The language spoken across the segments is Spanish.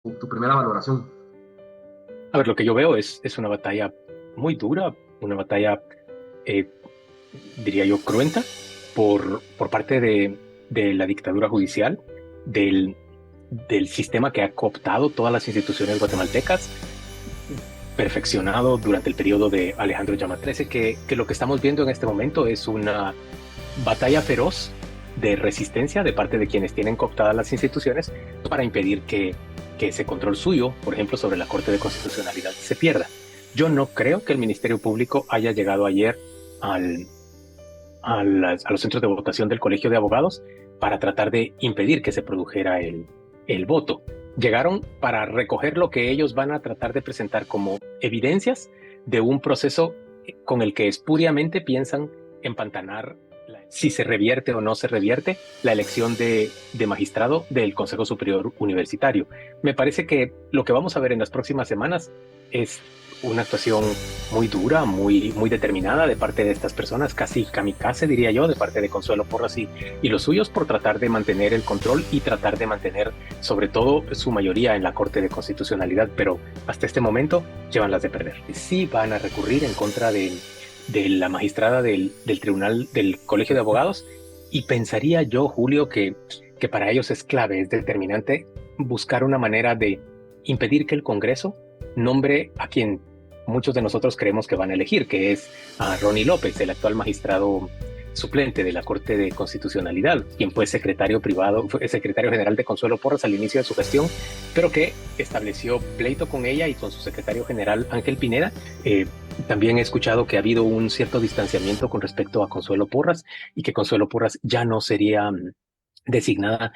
tu primera valoración. A ver, lo que yo veo es una batalla muy dura, una batalla, eh, diría yo, cruenta por parte de la dictadura judicial, del, del sistema que ha cooptado todas las instituciones guatemaltecas, perfeccionado durante el periodo de Alejandro Yamatese, que lo que estamos viendo en este momento es una batalla feroz de resistencia de parte de quienes tienen cooptadas las instituciones para impedir que ese control suyo, por ejemplo, sobre la Corte de Constitucionalidad, se pierda. Yo no creo que el Ministerio Público haya llegado ayer al, a los centros de votación del Colegio de Abogados para tratar de impedir que se produjera el voto. Llegaron para recoger lo que ellos van a tratar de presentar como evidencias de un proceso con el que espuriamente piensan empantanar si se revierte o no se revierte la elección de magistrado del Consejo Superior Universitario. Me parece que lo que vamos a ver en las próximas semanas es una actuación muy dura, muy determinada de parte de estas personas, casi kamikaze, diría yo, de parte de Consuelo Porras y los suyos por tratar de mantener el control y tratar de mantener, sobre todo, su mayoría en la Corte de Constitucionalidad, pero hasta este momento llevan las de perder. Sí van a recurrir en contra de la magistrada del Tribunal del Colegio de Abogados y pensaría yo, Julio, que para ellos es clave, es determinante buscar una manera de impedir que el Congreso nombre a quien muchos de nosotros creemos que van a elegir, que es a Ronnie López, el actual magistrado suplente de la Corte de Constitucionalidad, quien fue secretario general de Consuelo Porras al inicio de su gestión, pero que estableció pleito con ella y con su secretario general Ángel Pineda. También he escuchado que ha habido un cierto distanciamiento con respecto a Consuelo Porras y que Consuelo Porras ya no sería designada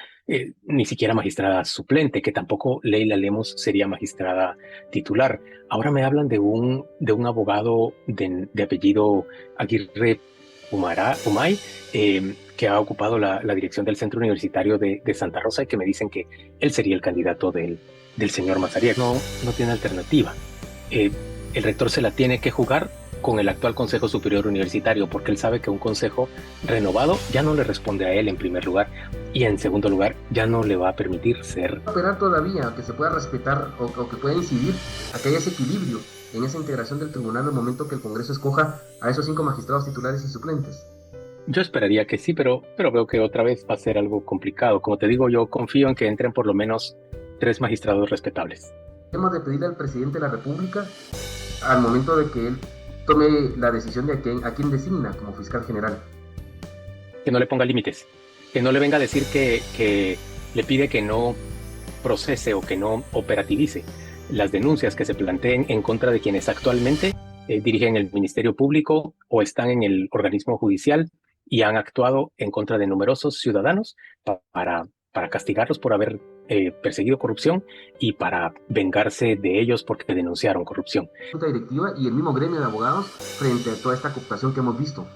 ni siquiera magistrada suplente, que tampoco Leila Lemos sería magistrada titular. Ahora me hablan de un abogado de apellido Aguirre Humay, que ha ocupado la dirección del Centro Universitario de Santa Rosa y que me dicen que él sería el candidato del señor Mazarieg. No tiene alternativa. Eh, el rector se la tiene que jugar con el actual Consejo Superior Universitario, porque él sabe que un consejo renovado ya no le responde a él en primer lugar y en segundo lugar ya no le va a permitir ser. Esperar todavía que se pueda respetar o que pueda incidir a que haya ese equilibrio en esa integración del tribunal al momento que el Congreso escoja a esos 5 magistrados titulares y suplentes. Yo esperaría que sí, pero veo que otra vez va a ser algo complicado. Como te digo, yo confío en que entren por lo menos 3 magistrados respetables. Hemos de pedirle al presidente de la República, al momento de que él tome la decisión de a quién designa como fiscal general. Que no le ponga límites, que no le venga a decir que le pide que no procese o que no operativice las denuncias que se planteen en contra de quienes actualmente dirigen el Ministerio Público o están en el organismo judicial y han actuado en contra de numerosos ciudadanos para castigarlos por haber perseguido corrupción y para vengarse de ellos porque denunciaron corrupción. Junta directiva y el mismo gremio de abogados frente a toda esta cooptación que hemos visto.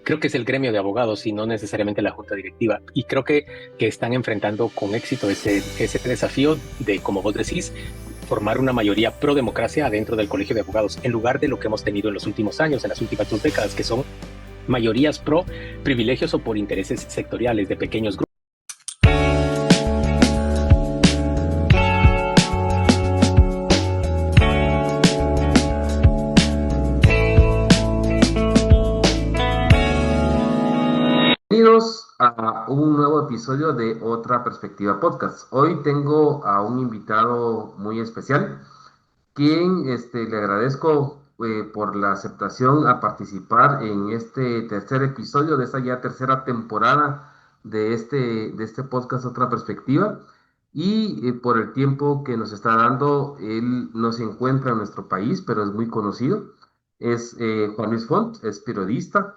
Creo que es el gremio de abogados y no necesariamente la junta directiva. Y creo que están enfrentando con éxito ese desafío de, como vos decís, formar una mayoría pro democracia adentro del colegio de abogados, en lugar de lo que hemos tenido en los últimos años, en las últimas 2 décadas, que son mayorías pro privilegios o por intereses sectoriales de pequeños grupos. Bienvenidos a un nuevo episodio de Otra Perspectiva Podcast. Hoy tengo a un invitado muy especial, quien le agradezco por la aceptación a participar en este tercer episodio de esta ya tercera temporada de este podcast Otra Perspectiva y por el tiempo que nos está dando. Él no se encuentra en nuestro país, pero es muy conocido. Es Juan Luis Font, es periodista,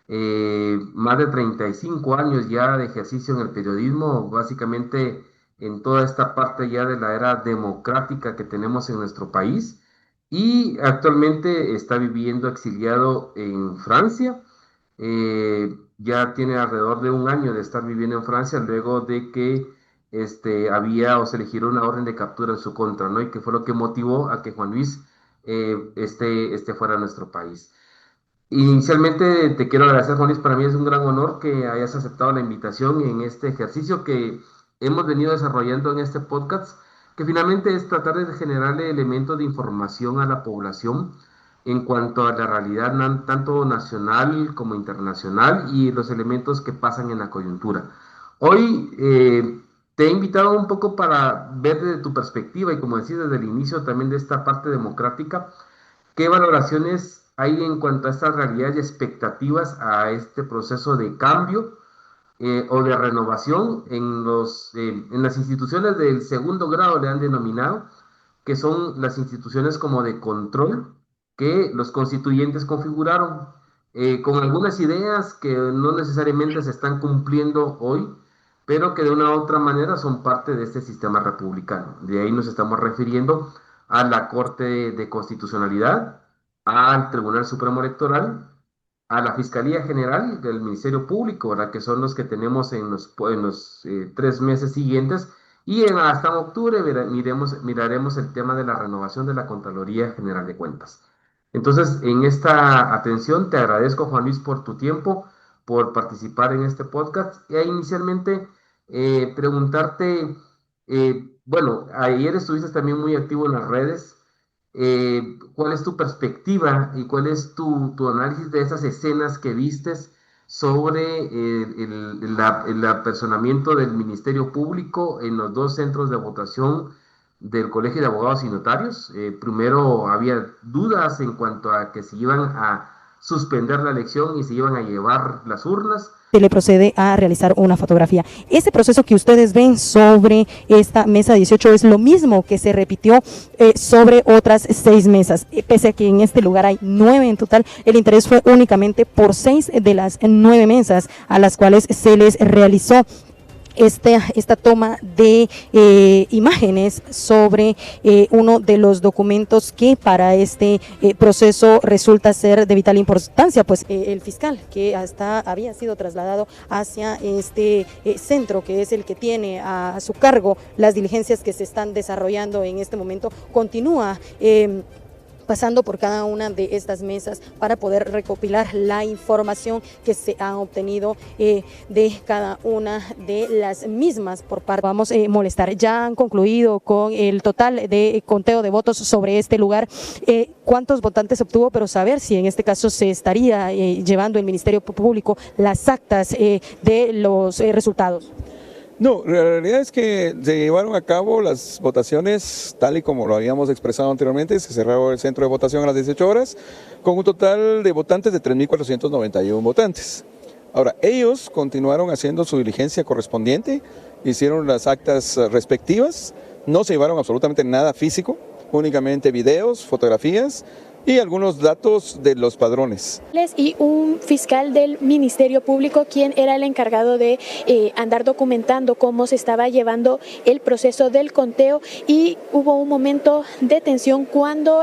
más de 35 años ya de ejercicio en el periodismo, básicamente en toda esta parte ya de la era democrática que tenemos en nuestro país, y actualmente está viviendo exiliado en Francia. Ya tiene alrededor de un año de estar viviendo en Francia luego de que había o se le giró una orden de captura en su contra, ¿no? Y que fue lo que motivó a que Juan Luis esté fuera de nuestro país. Inicialmente te quiero agradecer, Juan Luis. Para mí es un gran honor que hayas aceptado la invitación en este ejercicio que hemos venido desarrollando en este podcast que finalmente es tratar de generarle elementos de información a la población en cuanto a la realidad tanto nacional como internacional y los elementos que pasan en la coyuntura. Hoy te he invitado un poco para ver desde tu perspectiva y como decía desde el inicio también de esta parte democrática, ¿qué valoraciones hay en cuanto a estas realidades y expectativas a este proceso de cambio o de renovación en las instituciones del segundo grado, le han denominado, que son las instituciones como de control que los constituyentes configuraron, con algunas ideas que no necesariamente se están cumpliendo hoy, pero que de una u otra manera son parte de este sistema republicano. De ahí nos estamos refiriendo a la Corte de Constitucionalidad, al Tribunal Supremo Electoral, a la Fiscalía General del Ministerio Público, ¿verdad? Que son los que tenemos en los 3 meses siguientes, y hasta octubre miraremos el tema de la renovación de la Contraloría General de Cuentas. Entonces, en esta atención, te agradezco, Juan Luis, por tu tiempo, por participar en este podcast. Y inicialmente, preguntarte, bueno, ayer estuviste también muy activo en las redes. ¿Cuál es tu perspectiva y cuál es tu análisis de esas escenas que vistes sobre el apersonamiento del Ministerio Público en los dos centros de votación del Colegio de Abogados y Notarios? Primero había dudas en cuanto a que se iban a suspender la elección y se iban a llevar las urnas. Se le procede a realizar una fotografía. Ese proceso que ustedes ven sobre esta mesa 18 es lo mismo que se repitió sobre otras 6 mesas, pese a que en este lugar hay 9 en total. El interés fue únicamente por 6 de las 9 mesas a las cuales se les realizó esta toma de imágenes sobre uno de los documentos que para este proceso resulta ser de vital importancia, pues el fiscal que hasta había sido trasladado hacia este centro, que es el que tiene a su cargo las diligencias que se están desarrollando en este momento, continúa pasando por cada una de estas mesas para poder recopilar la información que se ha obtenido de cada una de las mismas por parte. Vamos a molestar. Ya han concluido con el total de conteo de votos sobre este lugar. ¿Cuántos votantes obtuvo? Pero saber si en este caso se estaría llevando el Ministerio Público las actas de los resultados. No, la realidad es que se llevaron a cabo las votaciones tal y como lo habíamos expresado anteriormente. Se cerró el centro de votación a las 18 horas con un total de votantes de 3.491 votantes. Ahora, ellos continuaron haciendo su diligencia correspondiente, hicieron las actas respectivas, no se llevaron absolutamente nada físico, únicamente videos, fotografías y algunos datos de los padrones. Y un fiscal del Ministerio Público, quien era el encargado de andar documentando cómo se estaba llevando el proceso del conteo, y hubo un momento de tensión cuando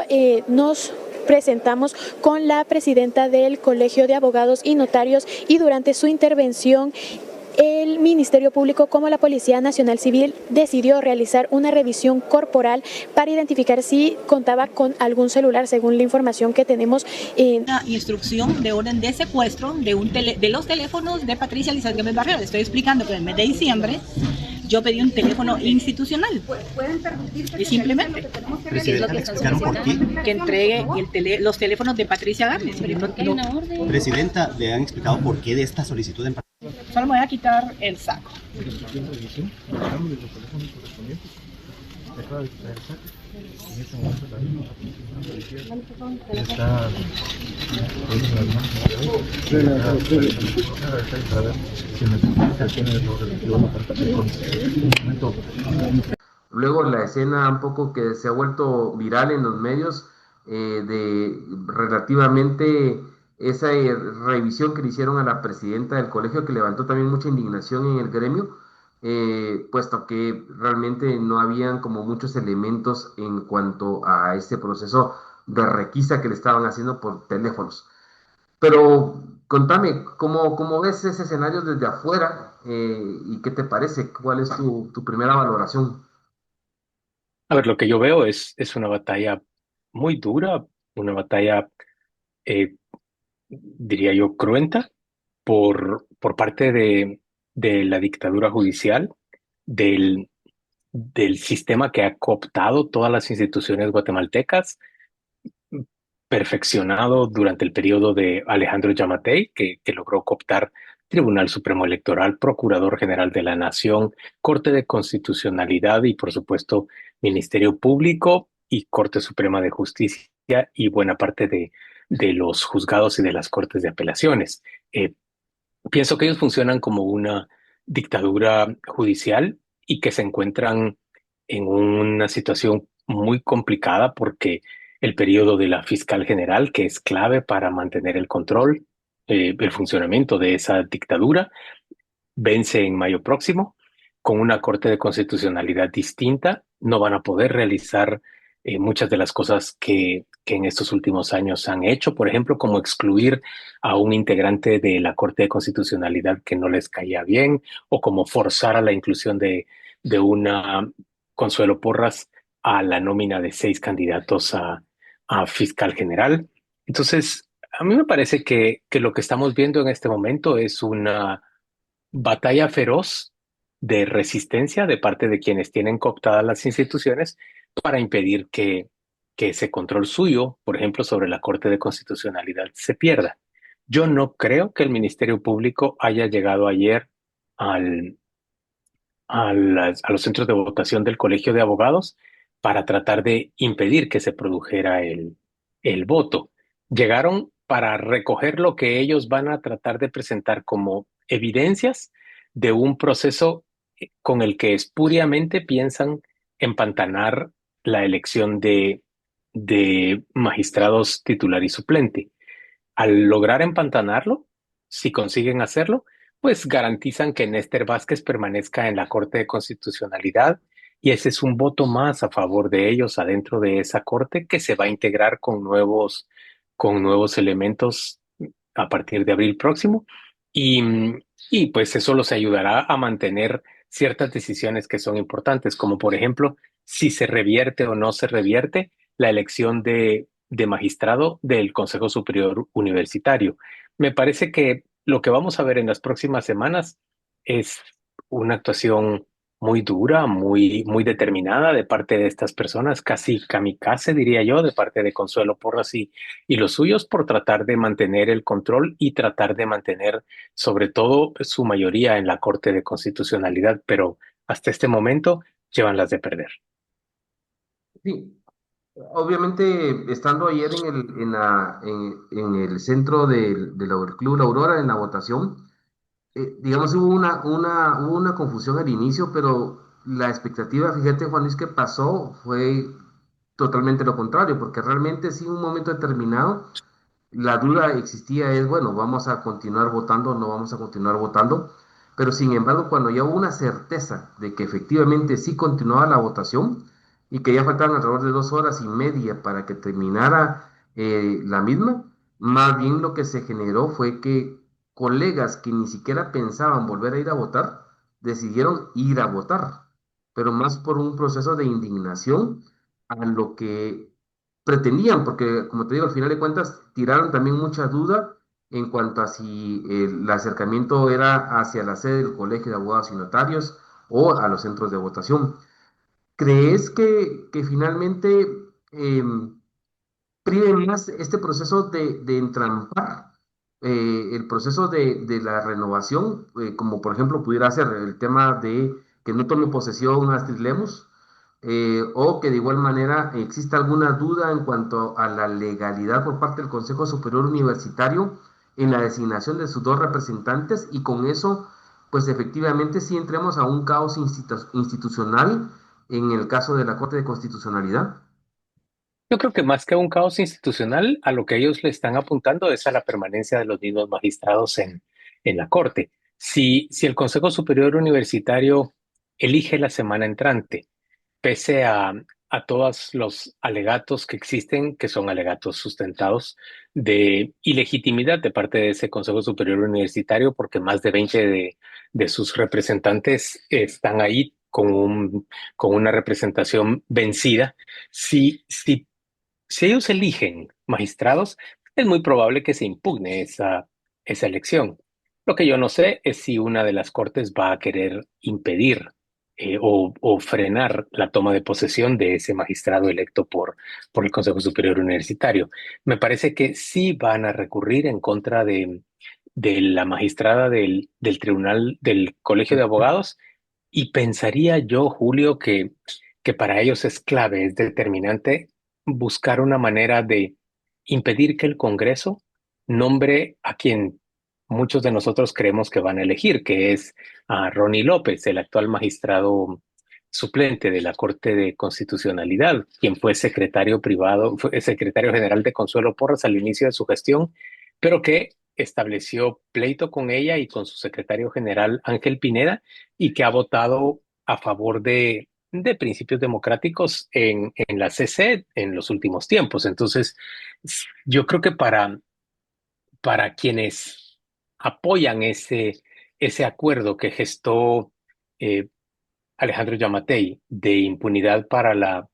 nos presentamos con la presidenta del Colegio de Abogados y Notarios, y durante su intervención el Ministerio Público como la Policía Nacional Civil decidió realizar una revisión corporal para identificar si contaba con algún celular, según la información que tenemos. Una instrucción de orden de secuestro de los teléfonos de Patricia Lizeth Gómez Barrera. Le estoy explicando que en el mes de diciembre yo pedí un teléfono institucional. ¿Pueden permitir que simplemente Presidenta, ¿le explicaron por qué? Que entregue los teléfonos de Patricia Gámez? Presidenta, ¿le han explicado por qué de esta solicitud en particular? Solo me voy a quitar el saco. Luego la escena un poco que se ha vuelto viral en los medios de relativamente esa revisión que le hicieron a la presidenta del colegio, que levantó también mucha indignación en el gremio, puesto que realmente no habían como muchos elementos en cuanto a este proceso de requisa que le estaban haciendo por teléfonos. Pero contame, ¿cómo ves ese escenario desde afuera y qué te parece? ¿Cuál es tu primera valoración? A ver, lo que yo veo es una batalla muy dura, una batalla, eh, diría yo, cruenta por parte de la dictadura judicial, del del sistema que ha cooptado todas las instituciones guatemaltecas, perfeccionado durante el periodo de Alejandro Yamatei, que logró cooptar Tribunal Supremo Electoral, Procurador General de la Nación, Corte de Constitucionalidad y, por supuesto, Ministerio Público y Corte Suprema de Justicia y buena parte de los juzgados y de las cortes de apelaciones. Pienso que ellos funcionan como una dictadura judicial y que se encuentran en una situación muy complicada porque el periodo de la fiscal general, que es clave para mantener el control, el funcionamiento de esa dictadura, vence en mayo próximo. Con una Corte de Constitucionalidad distinta, no van a poder realizar muchas de las cosas que en estos últimos años han hecho, por ejemplo, como excluir a un integrante de la Corte de Constitucionalidad que no les caía bien, o como forzar a la inclusión de una Consuelo Porras a la nómina de 6 candidatos a fiscal general. Entonces, a mí me parece que lo que estamos viendo en este momento es una batalla feroz de resistencia de parte de quienes tienen cooptadas las instituciones para impedir que ese control suyo, por ejemplo, sobre la Corte de Constitucionalidad, se pierda. Yo no creo que el Ministerio Público haya llegado ayer al, a los centros de votación del Colegio de Abogados para tratar de impedir que se produjera el voto. Llegaron para recoger lo que ellos van a tratar de presentar como evidencias de un proceso con el que espuriamente piensan empantanar la elección de magistrados titular y suplente. Al lograr empantanarlo, si consiguen hacerlo, pues garantizan que Néstor Vázquez permanezca en la Corte de Constitucionalidad y ese es un voto más a favor de ellos adentro de esa corte que se va a integrar con nuevos elementos a partir de abril próximo y, y pues eso los ayudará a mantener ciertas decisiones que son importantes, como por ejemplo, si se revierte o no se revierte la elección de magistrado del Consejo Superior Universitario. Me parece que lo que vamos a ver en las próximas semanas es una actuación muy dura, muy determinada de parte de estas personas, casi kamikaze, diría yo, de parte de Consuelo Porras y los suyos por tratar de mantener el control y tratar de mantener sobre todo su mayoría en la Corte de Constitucionalidad, pero hasta este momento llevan las de perder. Sí, obviamente, estando ayer en el centro del Club La Aurora en la votación, digamos, hubo una confusión al inicio, pero la expectativa, fíjate, Juan Luis, que pasó fue totalmente lo contrario, porque realmente sí, en un momento determinado, la duda existía, es, bueno, vamos a continuar votando o no vamos a continuar votando, pero sin embargo, cuando ya hubo una certeza de que efectivamente sí continuaba la votación y que ya faltaban alrededor de 2 horas y media para que terminara la misma, más bien lo que se generó fue que colegas que ni siquiera pensaban volver a ir a votar, decidieron ir a votar, pero más por un proceso de indignación a lo que pretendían, porque como te digo, al final de cuentas tiraron también mucha duda en cuanto a si el acercamiento era hacia la sede del Colegio de Abogados y Notarios o a los centros de votación. ¿Crees que finalmente prive más este proceso de entrampar el proceso de la renovación, como por ejemplo pudiera ser el tema de que no tome posesión Astrid Lemos, o que de igual manera exista alguna duda en cuanto a la legalidad por parte del Consejo Superior Universitario en la designación de sus dos representantes y con eso, pues efectivamente sí entremos a un caos institucional en el caso de la Corte de Constitucionalidad? Yo creo que más que un caos institucional, a lo que ellos le están apuntando es a la permanencia de los mismos magistrados en la Corte. Si el Consejo Superior Universitario elige la semana entrante, pese a todos los alegatos que existen, que son alegatos sustentados de ilegitimidad de parte de ese Consejo Superior Universitario, porque más de 20 de sus representantes están ahí con una representación vencida. Si ellos eligen magistrados, es muy probable que se impugne esa elección. Lo que yo no sé es si una de las cortes va a querer impedir o frenar la toma de posesión de ese magistrado electo por el Consejo Superior Universitario. Me parece que sí van a recurrir en contra de la magistrada del Tribunal del Colegio de Abogados y pensaría yo, Julio, que para ellos es clave, es determinante buscar una manera de impedir que el Congreso nombre a quien muchos de nosotros creemos que van a elegir, que es a Ronnie López, el actual magistrado suplente de la Corte de Constitucionalidad, quien fue secretario privado, fue secretario general de Consuelo Porras al inicio de su gestión, pero que estableció pleito con ella y con su secretario general Ángel Pineda y que ha votado a favor de principios democráticos en la CC en los últimos tiempos. Entonces, yo creo que para quienes apoyan ese acuerdo que gestó eh, Alejandro Yamatei de impunidad para la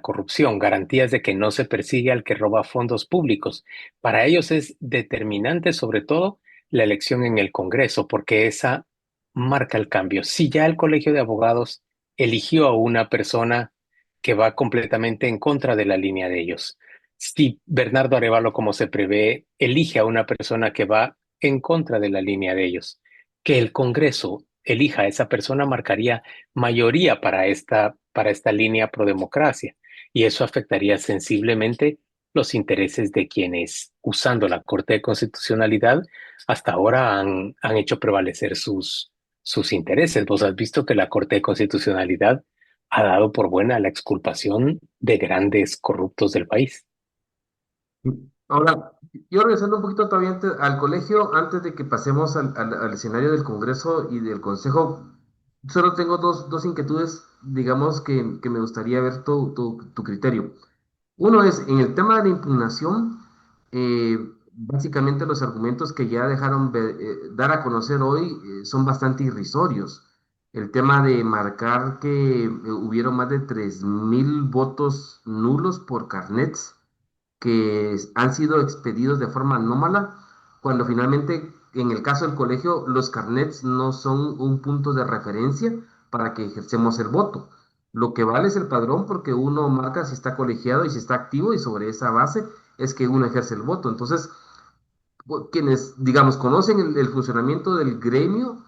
corrupción, garantías de que no se persigue al que roba fondos públicos. Para ellos es determinante sobre todo la elección en el Congreso, porque esa marca el cambio. Si ya el Colegio de Abogados eligió a una persona que va completamente en contra de la línea de ellos, si Bernardo Arevalo, como se prevé, elige a una persona que va en contra de la línea de ellos, que el Congreso elija a esa persona marcaría mayoría para esta línea pro democracia y eso afectaría sensiblemente los intereses de quienes, usando la Corte de Constitucionalidad, hasta ahora han hecho prevalecer sus intereses. Vos has visto que la Corte de Constitucionalidad ha dado por buena la exculpación de grandes corruptos del país. Ahora, yo regresando un poquito todavía al colegio, antes de que pasemos al escenario del Congreso y del Consejo, solo tengo dos inquietudes, digamos, que me gustaría ver tu criterio. Uno es, en el tema de la impugnación, básicamente los argumentos que ya dejaron dar a conocer hoy son bastante irrisorios. El tema de marcar que hubieron más de 3.000 votos nulos por carnets que han sido expedidos de forma anómala, cuando finalmente, en el caso del colegio, los carnets no son un punto de referencia para que ejercemos el voto. Lo que vale es el padrón porque uno marca si está colegiado y si está activo y sobre esa base es que uno ejerce el voto. Entonces, quienes, digamos, conocen el funcionamiento del gremio,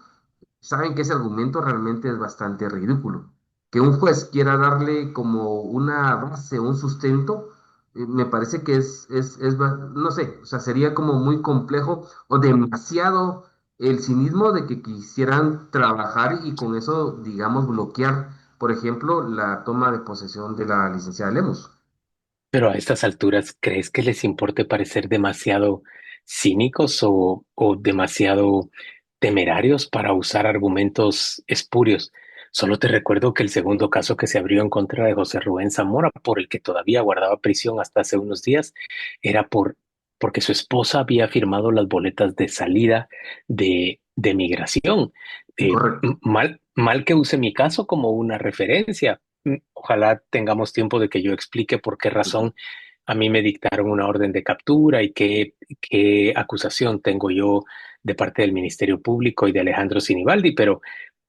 saben que ese argumento realmente es bastante ridículo. Que un juez quiera darle como una base, un sustento, me parece que no sé, o sea, sería como muy complejo o demasiado el cinismo de que quisieran trabajar y con eso, digamos, bloquear, por ejemplo, la toma de posesión de la licenciada Lemos. Pero a estas alturas, ¿crees que les importe parecer demasiado cínicos o demasiado temerarios para usar argumentos espurios? Solo te recuerdo que el segundo caso que se abrió en contra de José Rubén Zamora, por el que todavía guardaba prisión hasta hace unos días, era porque su esposa había firmado las boletas de salida de migración. Correcto. Mal que use mi caso como una referencia. Ojalá tengamos tiempo de que yo explique por qué razón a mí me dictaron una orden de captura y qué acusación tengo yo de parte del Ministerio Público y de Alejandro Sinibaldi, pero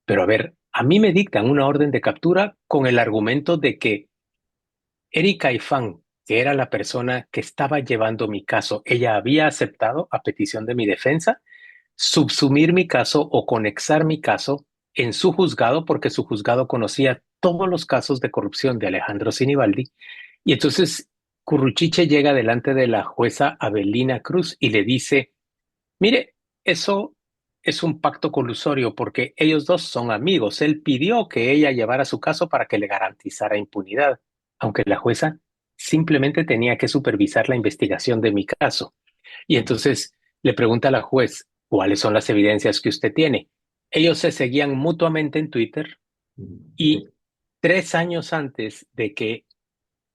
a ver, a mí me dictan una orden de captura con el argumento de que Erika Ifán, que era la persona que estaba llevando mi caso, ella había aceptado, a petición de mi defensa, subsumir mi caso o conexar mi caso en su juzgado porque su juzgado conocía todos los casos de corrupción de Alejandro Sinibaldi. Y entonces Curruchiche llega delante de la jueza Abelina Cruz y le dice, mire, eso es un pacto colusorio porque ellos dos son amigos. Él pidió que ella llevara su caso para que le garantizara impunidad, aunque la jueza simplemente tenía que supervisar la investigación de mi caso. Y entonces le pregunta a la juez, ¿cuáles son las evidencias que usted tiene? Ellos se seguían mutuamente en Twitter y 3 años antes de que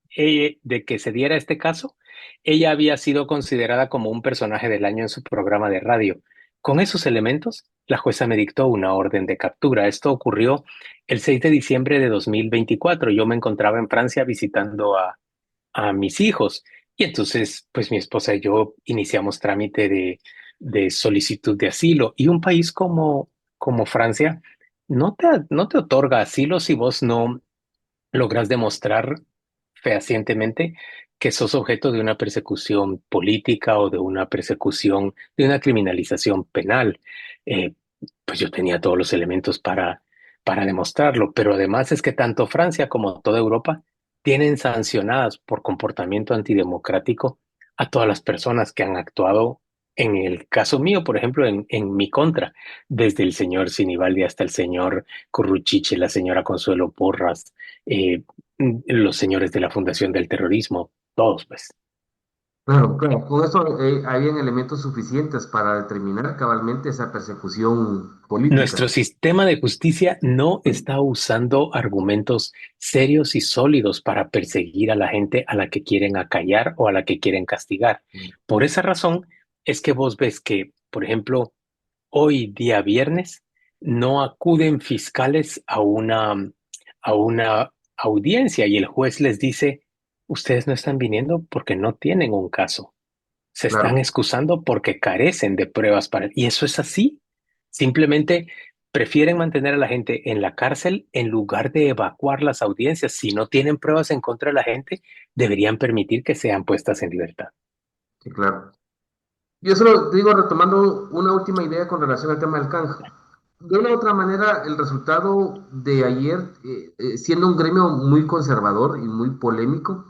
se diera este caso, ella había sido considerada como un personaje del año en su programa de radio. Con esos elementos, la jueza me dictó una orden de captura. Esto ocurrió el 6 de diciembre de 2024. Yo me encontraba en Francia visitando a mis hijos y entonces, pues mi esposa y yo iniciamos trámite de solicitud de asilo y un país como Francia no te otorga asilo si vos no logras demostrar fehacientemente que sos objeto de una persecución política o de una persecución, de una criminalización penal. Eh, pues yo tenía todos los elementos para demostrarlo, pero además es que tanto Francia como toda Europa tienen sancionadas por comportamiento antidemocrático a todas las personas que han actuado, en el caso mío, por ejemplo, en mi contra, desde el señor Sinibaldi hasta el señor Curruchiche, la señora Consuelo Porras, eh, los señores de la Fundación del Terrorismo, todos pues. Claro, claro. Con eso habían elementos suficientes para determinar cabalmente esa persecución Nuestro política. sistema de justicia no está usando argumentos serios y sólidos para perseguir a la gente a la que quieren acallar o a la que quieren castigar. Por esa razón es que vos ves que, por ejemplo, hoy día viernes no acuden fiscales a una audiencia y el juez les dice, ustedes no están viniendo porque no tienen un caso. Se están Claro. excusando porque carecen de pruebas para... Y eso es así. Simplemente prefieren mantener a la gente en la cárcel en lugar de evacuar las audiencias. Si no tienen pruebas en contra de la gente, deberían permitir que sean puestas en libertad. Sí, claro. Yo solo digo, retomando una última idea con relación al tema del canje. De una u otra manera, el resultado de ayer, siendo un gremio muy conservador y muy polémico,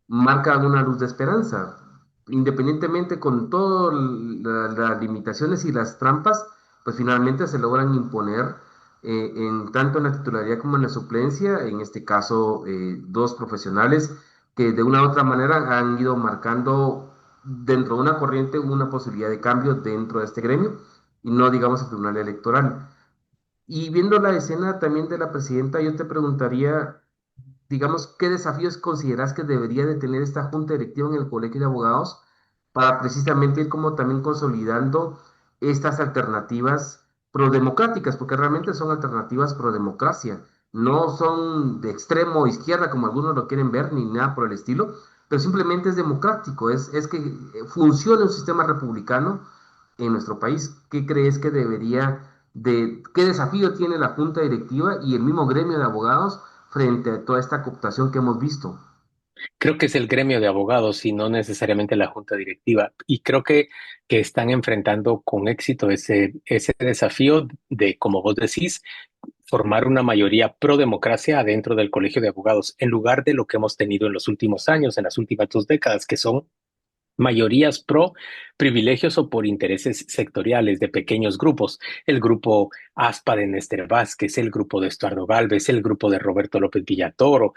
marca una luz de esperanza. Independientemente con todas las limitaciones y las trampas, pues finalmente se logran imponer en tanto en la titularidad como en la suplencia, en este caso dos profesionales que de una u otra manera han ido marcando dentro de una corriente una posibilidad de cambio dentro de este gremio y no digamos el Tribunal Electoral. Y viendo la escena también de la presidenta, yo te preguntaría, digamos, ¿qué desafíos consideras que debería de tener esta junta directiva en el Colegio de Abogados para precisamente ir como también consolidando estas alternativas prodemocráticas? Porque realmente son alternativas prodemocracia, no son de extremo izquierda como algunos lo quieren ver, ni nada por el estilo, pero simplemente es democrático, es que funciona un sistema republicano en nuestro país. ¿Qué crees que debería qué desafío tiene la junta directiva y el mismo gremio de abogados frente a toda esta cooptación que hemos visto? Creo que es el gremio de abogados y no necesariamente la junta directiva. Y creo que están enfrentando con éxito ese desafío de, como vos decís, formar una mayoría pro democracia adentro del Colegio de Abogados, en lugar de lo que hemos tenido en los últimos años, en las últimas 2 décadas, que son mayorías pro privilegios o por intereses sectoriales de pequeños grupos. El grupo ASPA de Néstor Vázquez, el grupo de Estuardo Galvez, el grupo de Roberto López Villatoro,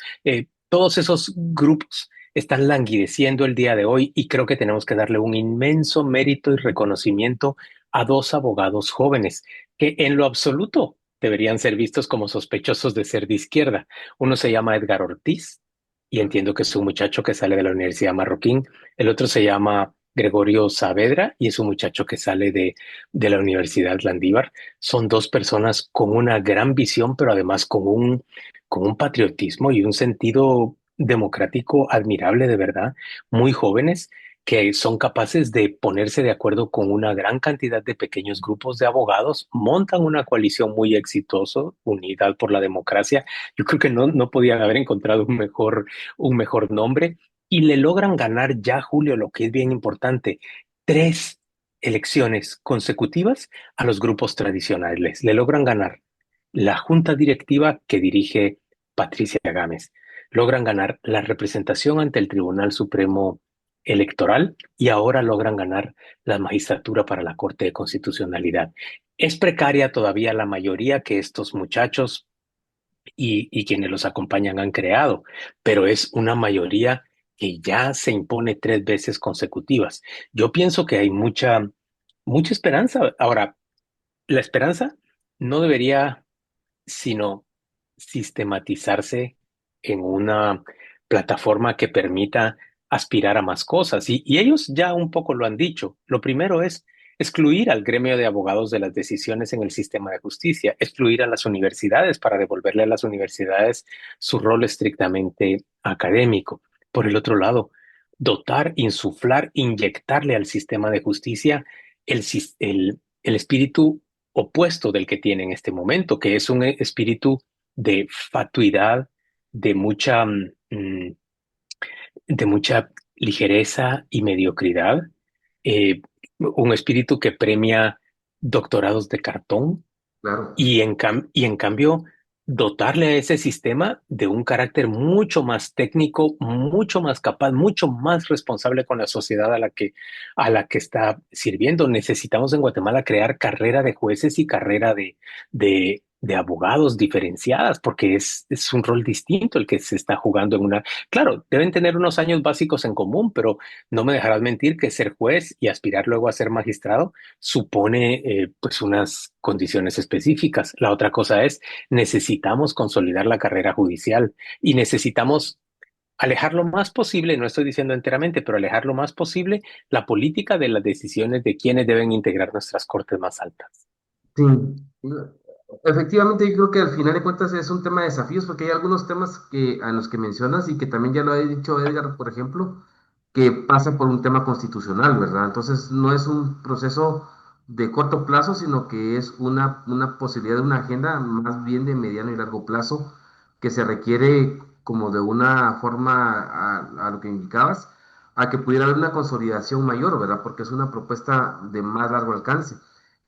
todos esos grupos están languideciendo el día de hoy y creo que tenemos que darle un inmenso mérito y reconocimiento a dos abogados jóvenes que en lo absoluto deberían ser vistos como sospechosos de ser de izquierda. Uno se llama Edgar Ortiz y entiendo que es un muchacho que sale de la Universidad Marroquín. El otro se llama Gregorio Saavedra y es un muchacho que sale de la Universidad Landívar. Son dos personas con una gran visión, pero además con un patriotismo y un sentido democrático admirable, de verdad, muy jóvenes que son capaces de ponerse de acuerdo con una gran cantidad de pequeños grupos de abogados, montan una coalición muy exitosa, Unidad por la Democracia. Yo creo que no podían haber encontrado un mejor nombre y le logran ganar ya, Julio, lo que es bien importante, 3 elecciones consecutivas a los grupos tradicionales. Le logran ganar la junta directiva que dirige Patricia Gámez. Logran ganar la representación ante el Tribunal Supremo Electoral y ahora logran ganar la magistratura para la Corte de Constitucionalidad. Es precaria todavía la mayoría que estos muchachos y quienes los acompañan han creado, pero es una mayoría que ya se impone 3 veces consecutivas. Yo pienso que hay mucha esperanza. Ahora, la esperanza no debería sino sistematizarse en una plataforma que permita aspirar a más cosas. Y ellos ya un poco lo han dicho. Lo primero es excluir al gremio de abogados de las decisiones en el sistema de justicia, excluir a las universidades para devolverle a las universidades su rol estrictamente académico. Por el otro lado, dotar, insuflar, inyectarle al sistema de justicia el espíritu opuesto del que tiene en este momento, que es un espíritu de fatuidad, de mucha, de mucha ligereza y mediocridad, un espíritu que premia doctorados de cartón Claro. y en cambio dotarle a ese sistema de un carácter mucho más técnico, mucho más capaz, mucho más responsable con la sociedad a la que está sirviendo. Necesitamos en Guatemala crear carrera de jueces y carrera de abogados diferenciadas, porque es un rol distinto el que se está jugando en una... Claro, deben tener unos años básicos en común, pero no me dejarás mentir que ser juez y aspirar luego a ser magistrado supone pues unas condiciones específicas. La otra cosa es, necesitamos consolidar la carrera judicial y necesitamos alejar lo más posible, no estoy diciendo enteramente, pero alejar lo más posible la política de las decisiones de quiénes deben integrar nuestras cortes más altas. Sí, efectivamente yo creo que al final de cuentas es un tema de desafíos porque hay algunos temas a los que mencionas y que también ya lo ha dicho Edgar, por ejemplo, que pasa por un tema constitucional, ¿verdad? Entonces no es un proceso de corto plazo, sino que es una posibilidad de una agenda más bien de mediano y largo plazo que se requiere como de una forma a lo que indicabas, a que pudiera haber una consolidación mayor, ¿verdad? Porque es una propuesta de más largo alcance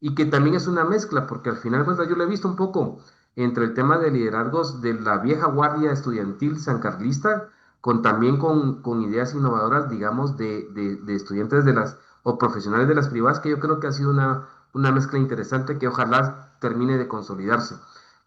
y que también es una mezcla, porque al final, pues, yo lo he visto un poco entre el tema de liderazgos de la vieja guardia estudiantil sancarlista, con ideas innovadoras, digamos, de estudiantes de las, o profesionales de las privadas, que yo creo que ha sido una mezcla interesante que ojalá termine de consolidarse.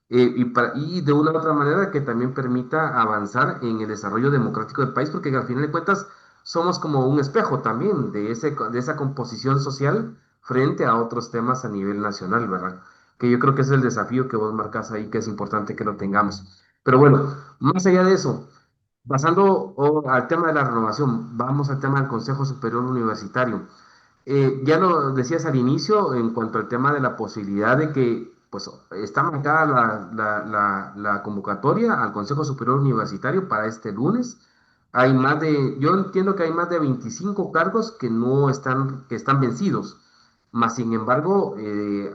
Y de una u otra manera que también permita avanzar en el desarrollo democrático del país, porque al final de cuentas somos como un espejo también de esa composición social frente a otros temas a nivel nacional, ¿verdad? Que yo creo que ese es el desafío que vos marcas ahí, que es importante que lo tengamos. Pero bueno, más allá de eso, pasando al tema de la renovación, vamos al tema del Consejo Superior Universitario. Ya lo decías al inicio en cuanto al tema de la posibilidad de que, pues, está marcada la convocatoria al Consejo Superior Universitario para este lunes. Yo entiendo que hay más de 25 cargos que están vencidos. Mas, sin embargo,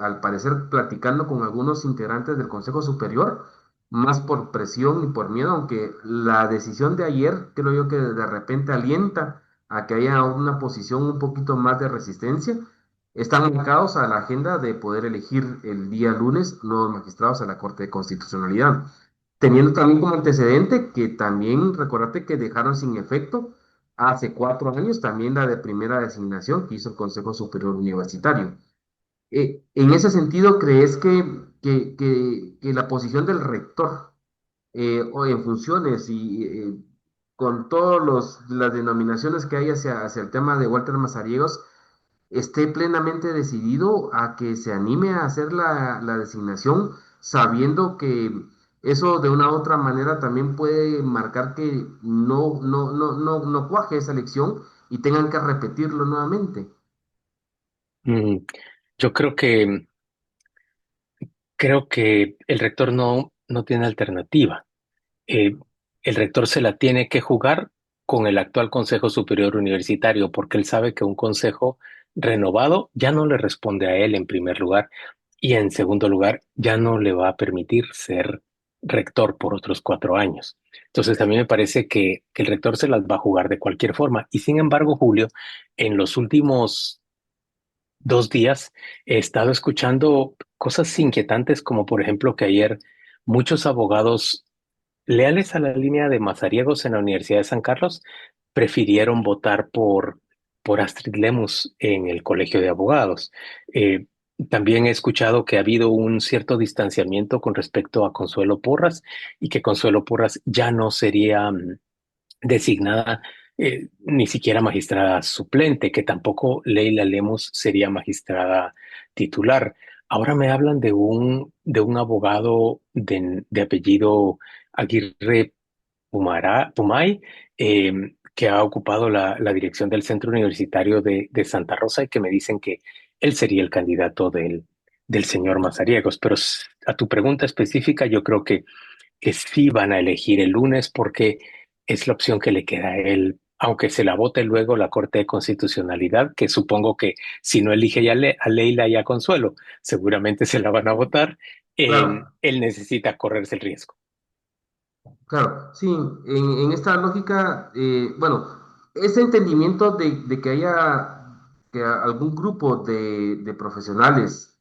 al parecer, platicando con algunos integrantes del Consejo Superior, más por presión y por miedo, aunque la decisión de ayer, creo yo que de repente alienta a que haya una posición un poquito más de resistencia, están marcados a la agenda de poder elegir el día lunes nuevos magistrados a la Corte de Constitucionalidad, teniendo también como antecedente que también, recordate que dejaron sin efecto hace 4 años también la de primera designación que hizo el Consejo Superior Universitario. En ese sentido, ¿crees que la posición del rector o en funciones y con todas las denominaciones que hay hacia el tema de Walter Mazariegos, esté plenamente decidido a que se anime a hacer la designación, sabiendo que eso de una u otra manera también puede marcar que no cuaje esa elección y tengan que repetirlo nuevamente? Mm, yo creo que el rector no tiene alternativa. eh, el rector se la tiene que jugar con el actual Consejo Superior Universitario, porque él sabe que un consejo renovado ya no le responde a él en primer lugar y en segundo lugar ya no le va a permitir ser rector por otros 4 años. Entonces a mí me parece que el rector se las va a jugar de cualquier forma y sin embargo, Julio, en los últimos 2 días he estado escuchando cosas inquietantes como por ejemplo que ayer muchos abogados leales a la línea de Mazariegos en la Universidad de San Carlos, prefirieron votar por Astrid Lemus en el Colegio de Abogados. Eh, También he escuchado que ha habido un cierto distanciamiento con respecto a Consuelo Porras y que Consuelo Porras ya no sería designada ni siquiera magistrada suplente, que tampoco Leila Lemus sería magistrada titular. Ahora me hablan de un abogado de apellido Aguirre Pumay, que ha ocupado la dirección del Centro Universitario de Santa Rosa y que me dicen que él sería el candidato del señor Mazariegos. Pero a tu pregunta específica, yo creo que sí van a elegir el lunes porque es la opción que le queda a él aunque se la vote luego la Corte de Constitucionalidad, que supongo que si no elige ya a Leila y a Consuelo, seguramente se la van a votar, Claro. él necesita correrse el riesgo. Claro, sí, en esta lógica, bueno, ese entendimiento de que haya que algún grupo de profesionales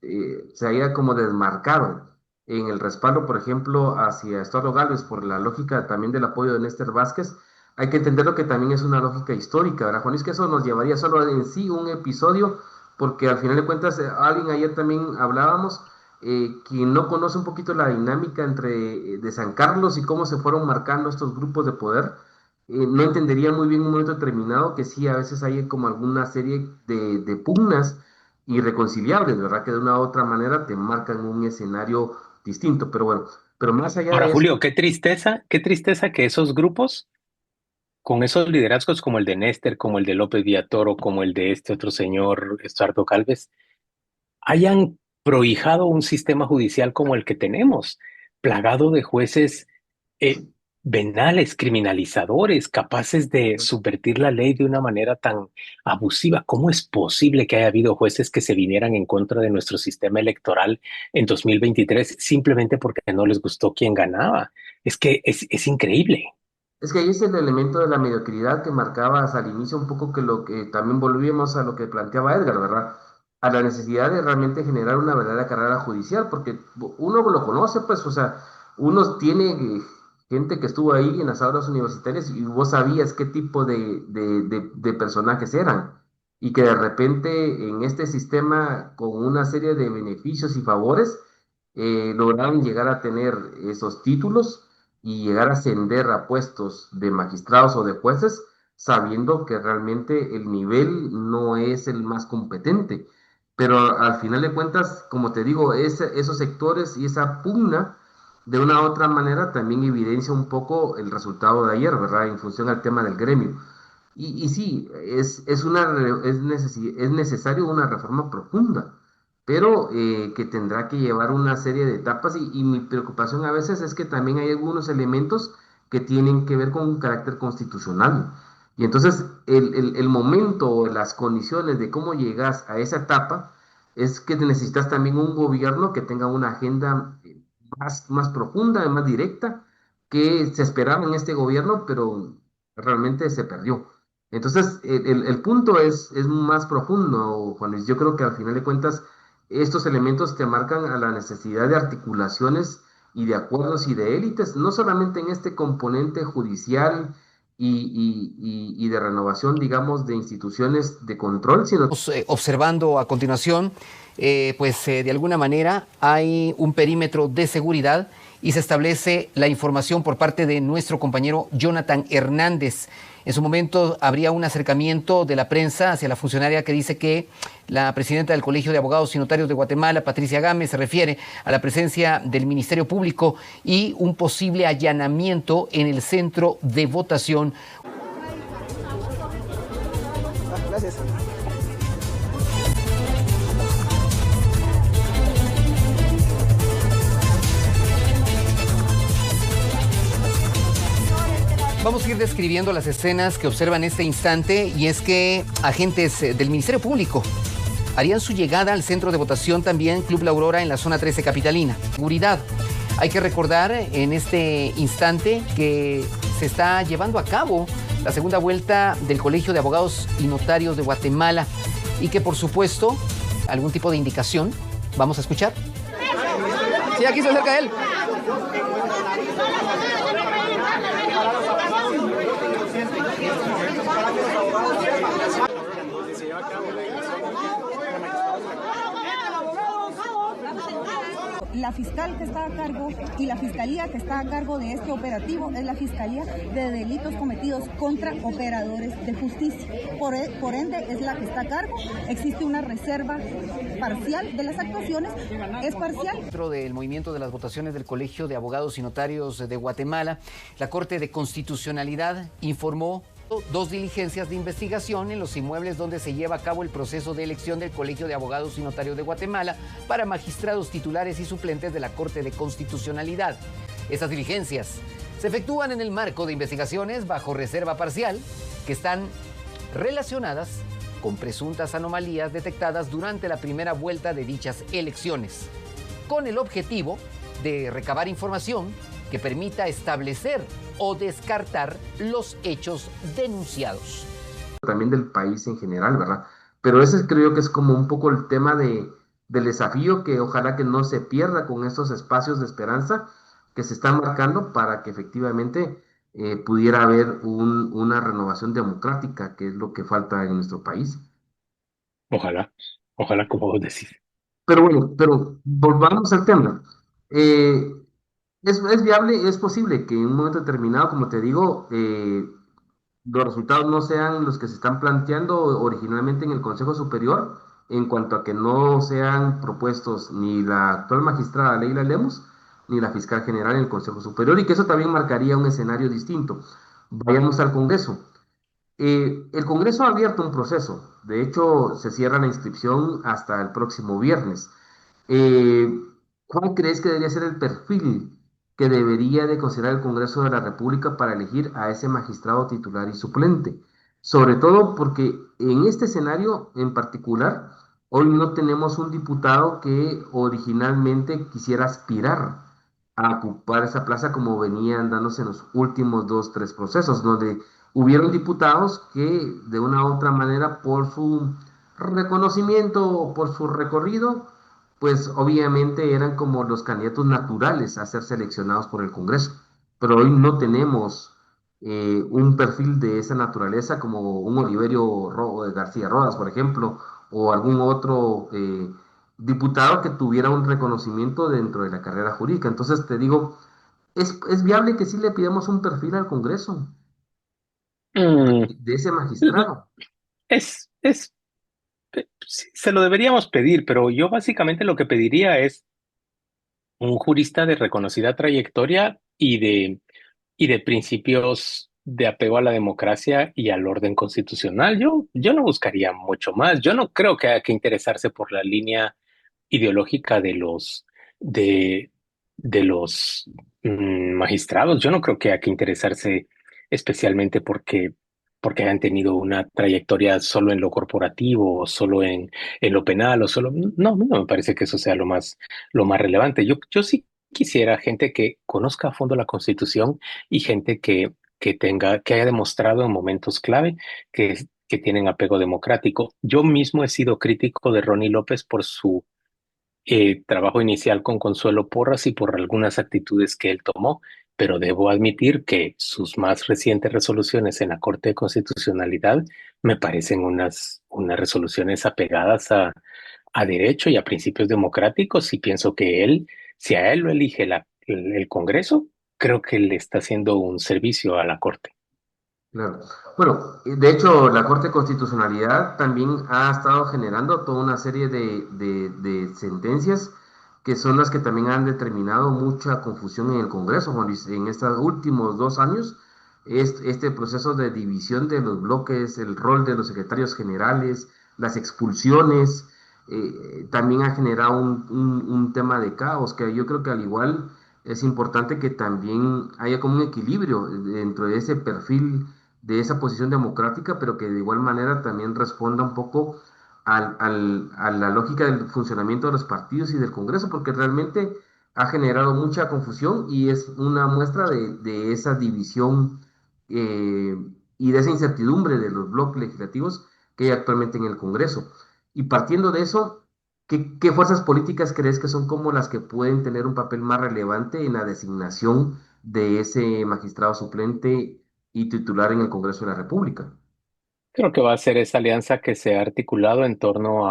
se haya como desmarcado en el respaldo, por ejemplo, hacia Estuardo Gálvez por la lógica también del apoyo de Néstor Vázquez, hay que entenderlo que también es una lógica histórica, ¿verdad, Juan? Es que eso nos llevaría solo en sí un episodio, porque al final de cuentas, alguien ayer también hablábamos quien no conoce un poquito la dinámica entre de San Carlos y cómo se fueron marcando estos grupos de poder, no entendería muy bien un momento determinado que sí, a veces hay como alguna serie de pugnas irreconciliables, ¿verdad? Que de una u otra manera te marcan un escenario distinto, pero bueno, pero más allá Ahora, de eso, Julio, qué tristeza que esos grupos, con esos liderazgos como el de Néstor, como el de López Villatoro, como el de este otro señor, Estuardo Gálvez, hayan prohijado un sistema judicial como el que tenemos, plagado de jueces eh, venales, criminalizadores, capaces de subvertir la ley de una manera tan abusiva. ¿Cómo es posible que haya habido jueces que se vinieran en contra de nuestro sistema electoral en 2023 simplemente porque no les gustó quién ganaba? Es que es increíble. es que ahí es el elemento de la mediocridad que marcabas al inicio, un poco que lo que también volvíamos a lo que planteaba Edgar, ¿verdad? A la necesidad de realmente generar una verdadera carrera judicial, porque uno lo conoce, pues, o sea, uno tiene gente que estuvo ahí en las aulas universitarias y vos sabías qué tipo de personajes eran, y que de repente en este sistema, con una serie de beneficios y favores, lograron llegar a tener esos títulos y llegar a ascender a puestos de magistrados o de jueces, sabiendo que realmente el nivel no es el más competente. Pero al final de cuentas, como te digo, esos sectores y esa pugna, de una u otra manera, también evidencia un poco el resultado de ayer, ¿verdad? En función al tema del gremio. Y sí, es necesario una reforma profunda, pero que tendrá que llevar una serie de etapas y mi preocupación a veces es que también hay algunos elementos que tienen que ver con un carácter constitucional. Y entonces el momento o las condiciones de cómo llegas a esa etapa es que necesitas también un gobierno que tenga una agenda más profunda, más directa, que se esperaba en este gobierno, pero realmente se perdió. Entonces, el punto es más profundo, Juan Luis. Yo creo que al final de cuentas, estos elementos te marcan a la necesidad de articulaciones y de acuerdos y de élites, no solamente en este componente judicial y de renovación, digamos, de instituciones de control, sino observando a continuación, de alguna manera hay un perímetro de seguridad y se establece la información por parte de nuestro compañero Jonathan Hernández. En su momento habría un acercamiento de la prensa hacia la funcionaria que dice que la presidenta del Colegio de Abogados y Notarios de Guatemala, Patricia Gámez, se refiere a la presencia del Ministerio Público y un posible allanamiento en el centro de votación. Gracias. Vamos a ir describiendo las escenas que observan este instante y es que agentes del Ministerio Público harían su llegada al centro de votación también Club La Aurora en la zona 13 capitalina. Seguridad. Hay que recordar en este instante que se está llevando a cabo la segunda vuelta del Colegio de Abogados y Notarios de Guatemala y que por supuesto algún tipo de indicación vamos a escuchar. Sí, aquí se acerca él. La fiscal que está a cargo y la fiscalía que está a cargo de este operativo es la Fiscalía de Delitos Cometidos contra Operadores de Justicia. Por ende, es la que está a cargo. Existe una reserva parcial de las actuaciones, es parcial. Dentro del movimiento de las votaciones del Colegio de Abogados y Notarios de Guatemala, la Corte de Constitucionalidad informó 2 diligencias de investigación en los inmuebles donde se lleva a cabo el proceso de elección del Colegio de Abogados y Notarios de Guatemala para magistrados titulares y suplentes de la Corte de Constitucionalidad. Estas diligencias se efectúan en el marco de investigaciones bajo reserva parcial que están relacionadas con presuntas anomalías detectadas durante la primera vuelta de dichas elecciones, con el objetivo de recabar información que permita establecer o descartar los hechos denunciados. También del país en general, ¿verdad? Pero ese creo que es como un poco el tema del desafío que ojalá que no se pierda con estos espacios de esperanza que se están marcando para que efectivamente pudiera haber una renovación democrática, que es lo que falta en nuestro país. Ojalá, ojalá como vos decís. Pero bueno, pero volvamos al tema. Eh, es viable, es posible que en un momento determinado, como te digo, los resultados no sean los que se están planteando originalmente en el Consejo Superior, en cuanto a que no sean propuestos ni la actual magistrada Leila Lemus, ni la fiscal general en el Consejo Superior, y que eso también marcaría un escenario distinto. Vayamos al Congreso. El Congreso ha abierto un proceso, de hecho se cierra la inscripción hasta el próximo viernes. Eh, ¿Cuál crees que debería ser el perfil que debería de considerar el Congreso de la República para elegir a ese magistrado titular y suplente? Sobre todo porque en este escenario en particular, hoy no tenemos un diputado que originalmente quisiera aspirar a ocupar esa plaza como venían dándose en los últimos dos, tres procesos, donde hubieron diputados que de una u otra manera por su reconocimiento o por su recorrido, pues obviamente eran como los candidatos naturales a ser seleccionados por el Congreso. Pero hoy no tenemos un perfil de esa naturaleza como un García Rodas, por ejemplo, o algún otro diputado que tuviera un reconocimiento dentro de la carrera jurídica. Entonces te digo, es viable que sí le pidamos un perfil al Congreso Mm, de ese magistrado. es, sí, se lo deberíamos pedir, pero yo básicamente lo que pediría es un jurista de reconocida trayectoria y de principios de apego a la democracia y al orden constitucional. Yo no buscaría mucho más. Yo no creo que haya que interesarse por la línea ideológica de, de los magistrados. Yo no creo que haya que interesarse especialmente porque hayan tenido una trayectoria solo en lo corporativo o solo en lo penal o solo... No, a mí no me parece que eso sea lo más relevante. Yo sí quisiera gente que conozca a fondo la Constitución y gente que haya demostrado en momentos clave que tienen apego democrático. Yo mismo he sido crítico de Ronnie López por su trabajo inicial con Consuelo Porras y por algunas actitudes que él tomó, pero debo admitir que sus más recientes resoluciones en la Corte de Constitucionalidad me parecen unas resoluciones apegadas a derecho y a principios democráticos y pienso que él, si a él lo elige el Congreso, creo que le está haciendo un servicio a la Corte. Claro. Bueno, de hecho, la Corte de Constitucionalidad también ha estado generando toda una serie de sentencias que son las que también han determinado mucha confusión en el Congreso, Juan Luis. En estos últimos 2 años, este proceso de división de los bloques, el rol de los secretarios generales, las expulsiones, también ha generado un tema de caos que yo creo que al igual es importante que también haya como un equilibrio dentro de ese perfil de esa posición democrática, pero que de igual manera también responda un poco a la lógica del funcionamiento de los partidos y del Congreso, porque realmente ha generado mucha confusión y es una muestra de esa división eh, y de esa incertidumbre de los bloques legislativos que hay actualmente en el Congreso. Y partiendo de eso, ¿qué fuerzas políticas crees que son como las que pueden tener un papel más relevante en la designación de ese magistrado suplente y titular en el Congreso de la República? Creo que va a ser esa alianza que se ha articulado en torno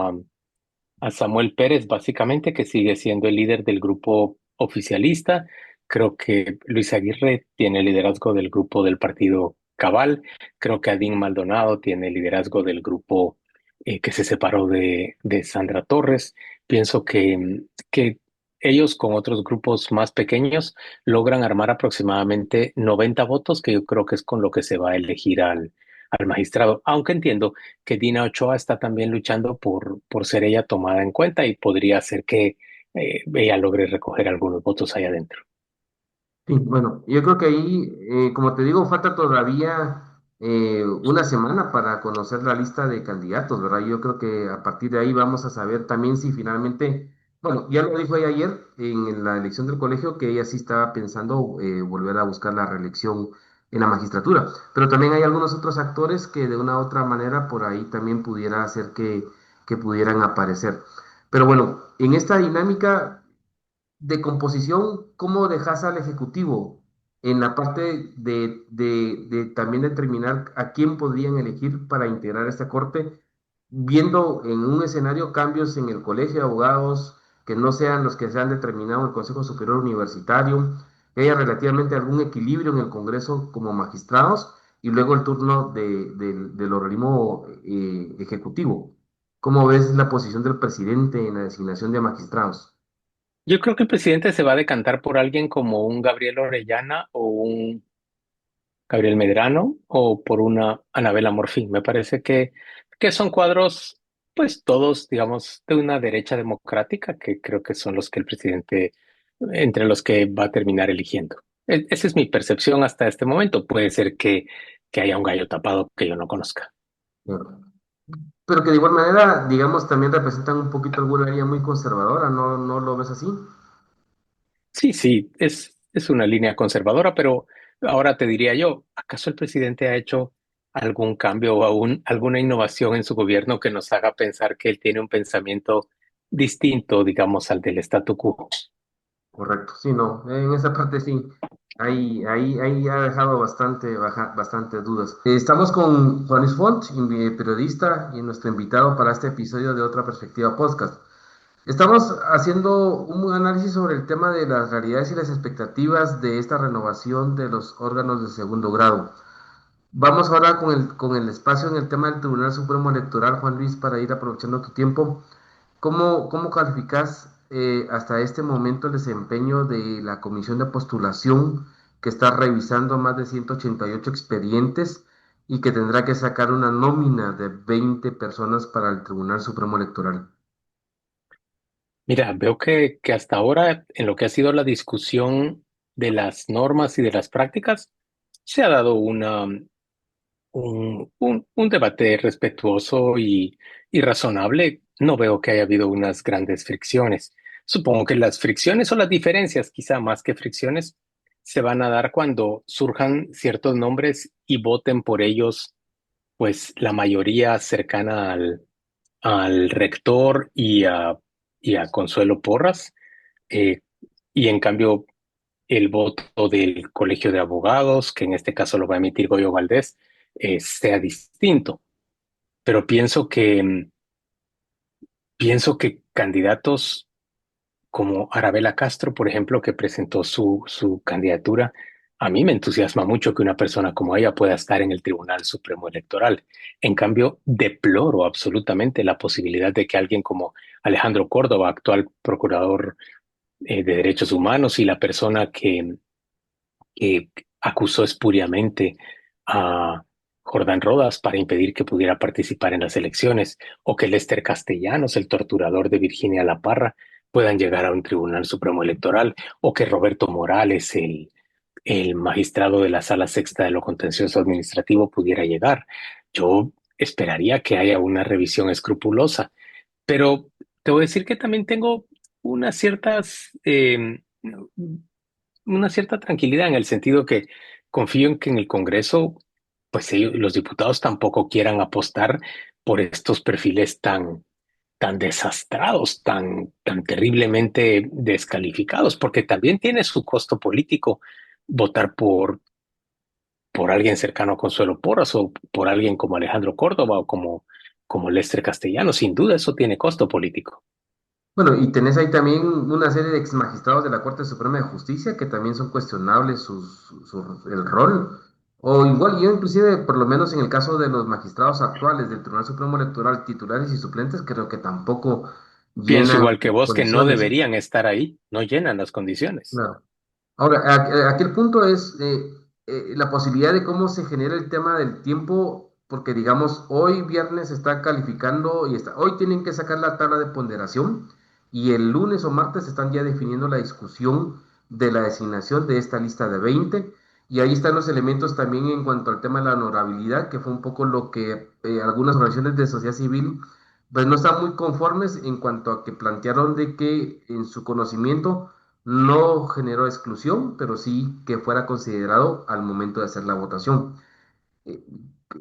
a Samuel Pérez, básicamente, que sigue siendo el líder del grupo oficialista. Creo que Luis Aguirre tiene liderazgo del grupo del partido Cabal. Creo que Adín Maldonado tiene liderazgo del grupo que se separó de Sandra Torres. Pienso que ellos con otros grupos más pequeños logran armar aproximadamente 90 votos, que yo creo que es con lo que se va a elegir al magistrado, aunque entiendo que Dina Ochoa está también luchando por ser ella tomada en cuenta y podría ser que ella logre recoger algunos votos ahí adentro. Sí, bueno, yo creo que ahí, como te digo, falta todavía una semana para conocer la lista de candidatos, ¿verdad? Yo creo que a partir de ahí vamos a saber también si finalmente, bueno, ya lo dijo ella ayer en la elección del colegio, que ella sí estaba pensando volver a buscar la reelección en la magistratura, pero también hay algunos otros actores que de una u otra manera por ahí también pudiera hacer que pudieran aparecer. Pero bueno, en esta dinámica de composición, ¿cómo dejas al Ejecutivo en la parte de también determinar a quién podrían elegir para integrar esta corte, viendo en un escenario cambios en el colegio de abogados que no sean los que se han determinado en el Consejo Superior Universitario, que haya relativamente algún equilibrio en el Congreso como magistrados y luego el turno del organismo ejecutivo? ¿Cómo ves la posición del presidente en la designación de magistrados? Yo creo que el presidente se va a decantar por alguien como un Gabriel Orellana o un Gabriel Medrano o por una Anabela Morfín. Me parece que son cuadros, pues todos, digamos, de una derecha democrática, que creo que son los que el presidente, entre los que va a terminar eligiendo. Esa es mi percepción hasta este momento. Puede ser que haya un gallo tapado que yo no conozca. Claro. Pero que de igual manera, digamos, también representan un poquito alguna área muy conservadora, ¿no, no lo ves así? Sí, sí, es una línea conservadora, pero ahora te diría yo, ¿acaso el presidente ha hecho algún cambio o alguna innovación en su gobierno que nos haga pensar que él tiene un pensamiento distinto, digamos, al del statu quo? Correcto, sí, no, en esa parte sí, ahí ha dejado bastante dudas. Estamos con Juanis Font, periodista y nuestro invitado para este episodio de Otra Perspectiva Podcast. Estamos haciendo un análisis sobre el tema de las realidades y las expectativas de esta renovación de los órganos de segundo grado. Vamos ahora con el espacio en el tema del Tribunal Supremo Electoral, Juan Luis, para ir aprovechando tu tiempo. ¿Cómo calificas hasta este momento el desempeño de la comisión de postulación que está revisando más de 188 expedientes y que tendrá que sacar una nómina de 20 personas para el Tribunal Supremo Electoral? Mira, veo que hasta ahora, en lo que ha sido la discusión de las normas y de las prácticas, se ha dado un debate respetuoso y razonable. No veo que haya habido unas grandes fricciones. Supongo que las fricciones o las diferencias, quizá más que fricciones, se van a dar cuando surjan ciertos nombres y voten por ellos, pues la mayoría cercana al rector y a Consuelo Porras. eh, y en cambio, el voto del Colegio de Abogados, que en este caso lo va a emitir Goyo Valdés, sea distinto. Pero pienso que candidatos como Arabela Castro, por ejemplo, que presentó su candidatura, a mí me entusiasma mucho que una persona como ella pueda estar en el Tribunal Supremo Electoral. En cambio, deploro absolutamente la posibilidad de que alguien como Alejandro Córdoba, actual procurador de Derechos Humanos y la persona que acusó espuriamente a Jordán Rodas para impedir que pudiera participar en las elecciones, o que Lester Castellanos, el torturador de Virginia La Parra, puedan llegar a un Tribunal Supremo Electoral, o que Roberto Morales, el magistrado de la Sala Sexta de lo Contencioso Administrativo, pudiera llegar. Yo esperaría que haya una revisión escrupulosa, pero te voy a decir que también tengo unas ciertas una cierta tranquilidad en el sentido que confío en que en el Congreso, pues los diputados tampoco quieran apostar por estos perfiles tan desastrados, tan terriblemente descalificados, porque también tiene su costo político votar por alguien cercano a Consuelo Porras o por alguien como Alejandro Córdoba o como Lester Castellano. Sin duda eso tiene costo político. Bueno, y tenés ahí también una serie de ex magistrados de la Corte Suprema de Justicia que también son cuestionables el rol. O igual, yo inclusive, por lo menos en el caso de los magistrados actuales del Tribunal Supremo Electoral, titulares y suplentes, creo que tampoco Pienso llenan igual que vos que no condiciones. deberían estar ahí, no llenan las condiciones. Claro. Ahora, aquel punto es la posibilidad de cómo se genera el tema del tiempo, porque digamos, hoy viernes se está calificando hoy tienen que sacar la tabla de ponderación y el lunes o martes están ya definiendo la discusión de la designación de esta lista de 20 Y ahí están los elementos también en cuanto al tema de la honorabilidad, que fue un poco lo que algunas organizaciones de sociedad civil pues no están muy conformes en cuanto a que plantearon de que en su conocimiento no generó exclusión, pero sí que fuera considerado al momento de hacer la votación. Eh,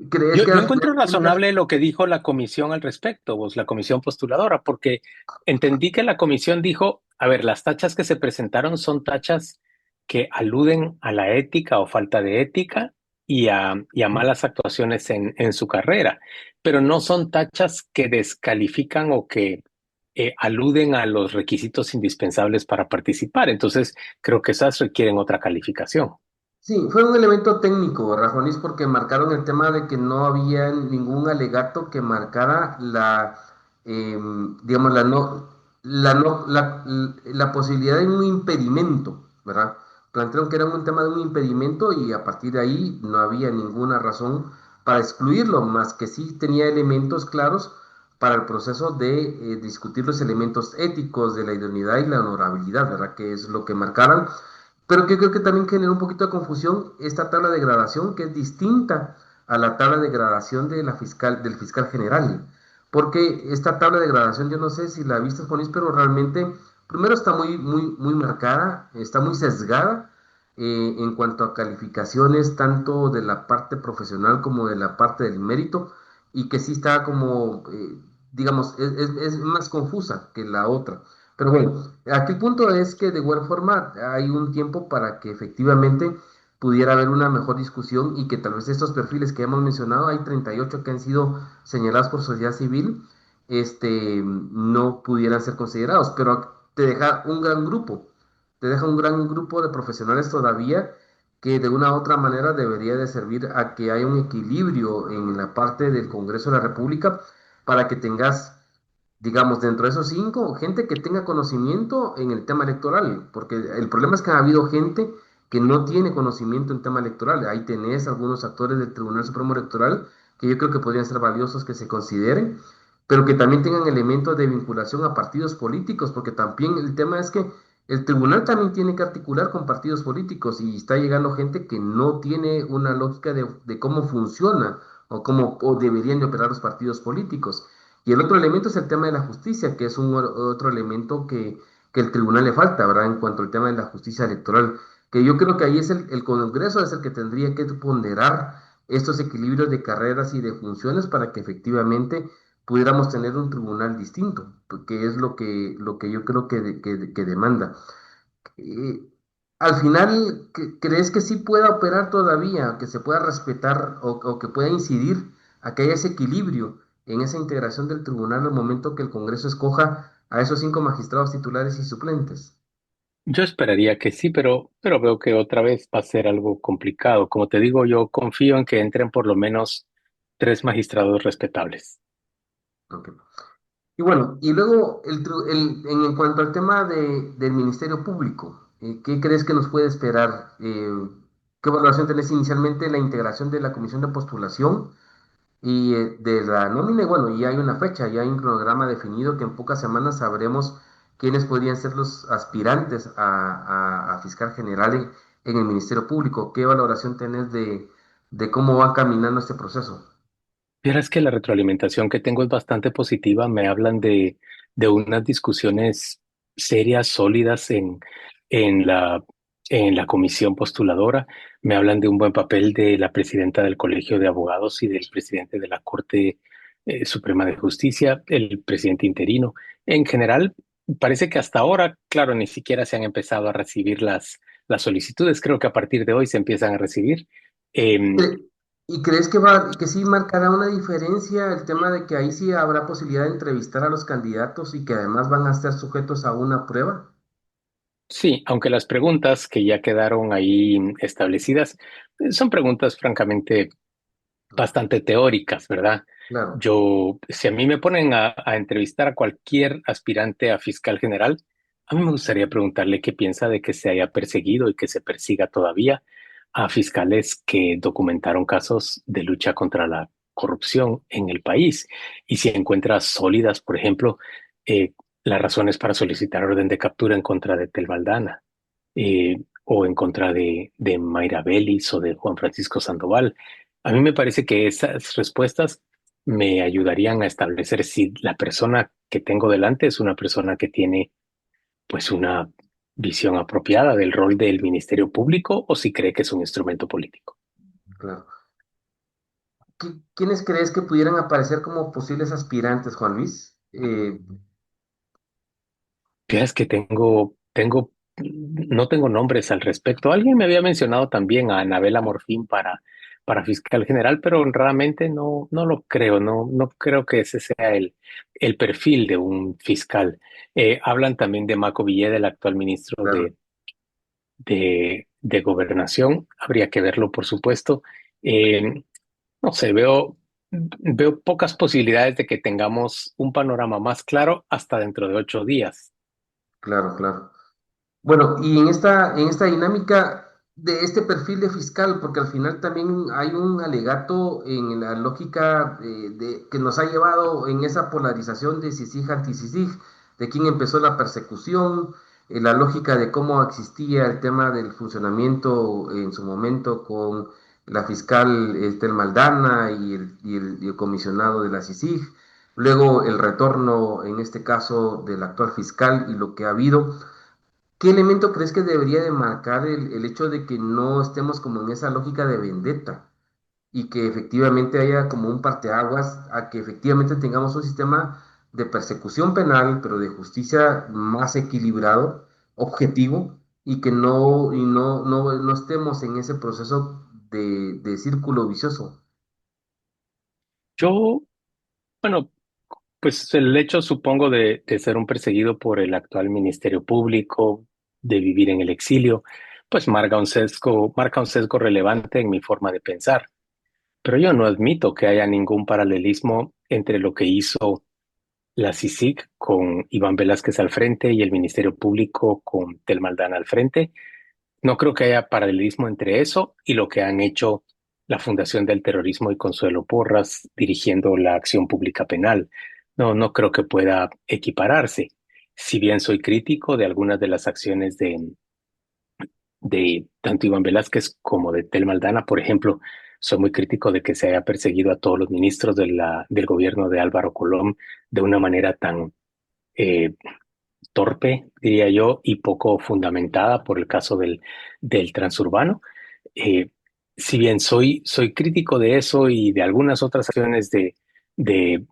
¿Crees que Yo al final encuentro de cuentas? razonable lo que dijo la comisión al respecto, vos, la comisión postuladora, porque entendí que la comisión dijo, a ver, las tachas que se presentaron son tachas que aluden a la ética o falta de ética y a malas actuaciones en su carrera, pero no son tachas que descalifican o que aluden a los requisitos indispensables para participar. Entonces, creo que esas requieren otra calificación. Sí, fue un elemento técnico, Rajonis, porque marcaron el tema de que no había ningún alegato que marcara digamos, la posibilidad de un impedimento, ¿verdad? Plantearon que era un tema de un impedimento y a partir de ahí no había ninguna razón para excluirlo, más que sí tenía elementos claros para el proceso de discutir los elementos éticos de la idoneidad y la honorabilidad, ¿verdad? Que es lo que marcaron, pero que creo que también genera un poquito de confusión esta tabla de gradación, que es distinta a la tabla de gradación de del fiscal general. Porque esta tabla de gradación, yo no sé si la viste, Juanis, pero realmente, primero está muy marcada, está muy sesgada en cuanto a calificaciones, tanto de la parte profesional como de la parte del mérito, y que sí está como, digamos, es más confusa que la otra. Pero bueno, aquí el punto es que de igual forma hay un tiempo para que efectivamente pudiera haber una mejor discusión y que tal vez estos perfiles que hemos mencionado, hay 38 que han sido señalados por sociedad civil, no pudieran ser considerados, pero te deja un gran grupo, te deja un gran grupo de profesionales todavía que de una u otra manera debería de servir a que haya un equilibrio en la parte del Congreso de la República para que tengas, digamos, dentro de esos cinco, gente que tenga conocimiento en el tema electoral, porque el problema es que ha habido gente que no tiene conocimiento en tema electoral. Ahí tenés algunos actores del Tribunal Supremo Electoral que yo creo que podrían ser valiosos que se consideren, pero que también tengan elementos de vinculación a partidos políticos, porque también el tema es que el tribunal también tiene que articular con partidos políticos y está llegando gente que no tiene una lógica de cómo funciona o cómo o deberían de operar los partidos políticos. Y el otro elemento es el tema de la justicia, que es otro elemento que el tribunal le falta, ¿verdad? En cuanto al tema de la justicia electoral, que yo creo que ahí es el Congreso es el que tendría que ponderar estos equilibrios de carreras y de funciones para que efectivamente pudiéramos tener un tribunal distinto, que es lo que yo creo que demanda. Eh, Al final, ¿crees que sí pueda operar todavía, que se pueda respetar o que pueda incidir a que haya ese equilibrio en esa integración del tribunal al momento que el Congreso escoja a esos cinco magistrados titulares y suplentes? Yo esperaría que sí, pero veo que otra vez va a ser algo complicado. Como te digo, yo confío en que entren por lo menos tres magistrados respetables. Ok. Y bueno, y luego en cuanto al tema del Ministerio Público, ¿qué crees que nos puede esperar? ¿Qué valoración tenés inicialmente la integración de la comisión de postulación y de la nómina? Y bueno, ya hay una fecha, ya hay un cronograma definido que en pocas semanas sabremos quiénes podrían ser los aspirantes a fiscal general en el Ministerio Público. ¿Qué valoración tenés de cómo va caminando este proceso? Vieras que la retroalimentación que tengo es bastante positiva. Me hablan de unas discusiones serias, sólidas en la, en la comisión postuladora. Me hablan de un buen papel de la presidenta del Colegio de Abogados y del presidente de la Corte Suprema de Justicia, el presidente interino. En general, parece que hasta ahora, claro, ni siquiera se han empezado a recibir las solicitudes. Creo que a partir de hoy se empiezan a recibir. Em, ¿Y crees que sí marcará una diferencia el tema de que ahí sí habrá posibilidad de entrevistar a los candidatos y que además van a estar sujetos a una prueba? Sí, aunque las preguntas que ya quedaron ahí establecidas son preguntas francamente bastante teóricas, ¿verdad? Claro. Si a mí me ponen a entrevistar a cualquier aspirante a fiscal general, a mí me gustaría preguntarle qué piensa de que se haya perseguido y que se persiga todavía a fiscales que documentaron casos de lucha contra la corrupción en el país y si encuentra sólidas, por ejemplo, las razones para solicitar orden de captura en contra de Tel Valdana, o en contra de Mayra Vélez o de Juan Francisco Sandoval. A mí me parece que esas respuestas me ayudarían a establecer si la persona que tengo delante es una persona que tiene pues una visión apropiada del rol del Ministerio Público o si cree que es un instrumento político. Claro. ¿Quiénes crees que pudieran aparecer como posibles aspirantes, Juan Luis? Fíjate que no tengo nombres al respecto. Alguien me había mencionado también a Anabela Morfín para fiscal general, pero realmente no lo creo, no creo que ese sea el perfil de un fiscal. Hablan también de Maco Villeda, el actual ministro Claro. de Gobernación. Habría que verlo, por supuesto. Eh, no sé, veo pocas posibilidades de que tengamos un panorama más claro hasta dentro de 8 días. Claro, claro. Bueno, y en esta dinámica de este perfil de fiscal, porque al final también hay un alegato en la lógica que nos ha llevado en esa polarización de CICIG anti-CICIG, de quién empezó la persecución, la lógica de cómo existía el tema del funcionamiento en su momento con la fiscal Estel Maldana y el comisionado de la CICIG, luego el retorno, en este caso, del actual fiscal y lo que ha habido. ¿Qué elemento crees que debería de marcar el hecho de que no estemos como en esa lógica de vendetta y que efectivamente haya como un parteaguas a que efectivamente tengamos un sistema de persecución penal, pero de justicia más equilibrado, objetivo, y que no estemos en ese proceso de círculo vicioso? Yo, bueno, pues el hecho, supongo, de ser un perseguido por el actual Ministerio Público, de vivir en el exilio, pues marca un sesgo relevante en mi forma de pensar. Pero yo no admito que haya ningún paralelismo entre lo que hizo la CICIG con Iván Velázquez al frente y el Ministerio Público con Tel Maldana al frente. No creo que haya paralelismo entre eso y lo que han hecho la Fundación del Terrorismo y Consuelo Porras dirigiendo la acción pública penal. No creo que pueda equipararse. Si bien soy crítico de algunas de las acciones de tanto Iván Velázquez como de Tel Maldana, por ejemplo, soy muy crítico de que se haya perseguido a todos los ministros del gobierno de Álvaro Colón de una manera tan eh, torpe, diría yo, y poco fundamentada por el caso del transurbano. Eh, si bien soy crítico de eso y de algunas otras acciones de